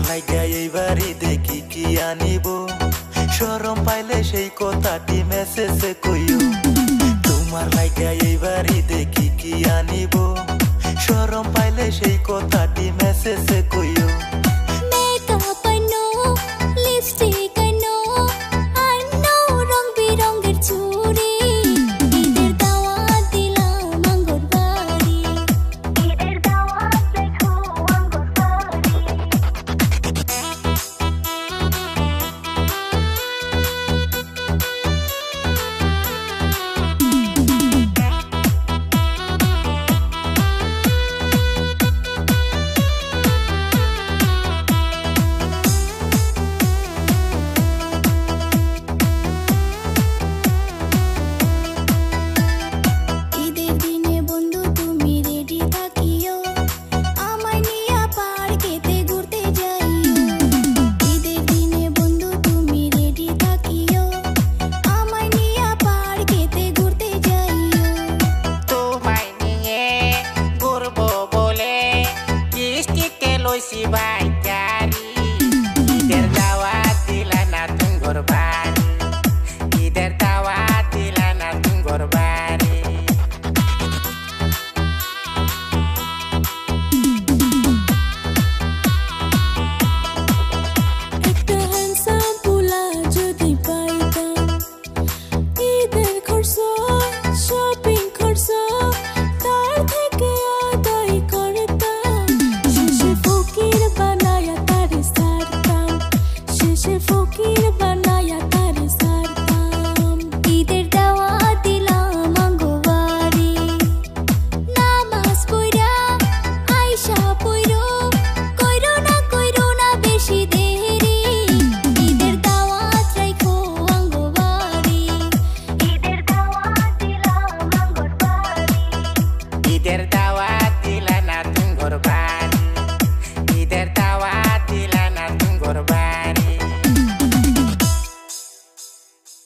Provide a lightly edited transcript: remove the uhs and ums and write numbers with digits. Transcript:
লাইগা এইবারই দেখি কি আনিব শরম পাইলে সেই কথাটি মেসেজে কইও তোমার লাইগা এইবারই দেখি কি আনিব শরম পাইলে সেই কথাটি মেসেজে কইও মেকআপ আনো লিপস্টিক আনো আনো রং বিরঙের চুড়ি ঈদের দাওয়াত দিলাম আঙ্গুর বাড়ি ঈদের দাওয়াত দেখো আঙ্গুর বাড়ি ঈদের দিনে বন্ধু তুমি রেডি থাকিও আমায় নিয়া পার্কেতে ঘুরতে যাইও ঈদের দিনে বন্ধু তুমি রেডি থাকিও আমায় নিয়া পার্কেতে ঘুরতে যাইও তোমায় নিয়ে ঘুরবো বলে কিস্তিতে লইছি বাইকারি ঈদের দাওয়াত দিলা না তুমি ঘর বাড়ি ঈদের দাওয়াত দিলা না তুমি ঘর বাড়ি একটা হ্যান্ডসাম পোলা যদি পাইতাম ঈদের খরচ শপিং খরচ তার থেকে আদায় করতাম শেষে ফকির বানায়া তারে সারতাম শেষে ফকির বানায়া তারে সারতাম ঈদের দাওয়াত দিলাম আঙ্গুর বাড়ি নামাজ পইরা আইসা পইরো কইরো না বেশি দেরি ঈদের দাওয়াত রাইখো আঙ্গুর বাড়ি ঈদের দাওয়াত দিলাম আঙ্গুর বাড়ি ঈদের দাওয়াত দিলা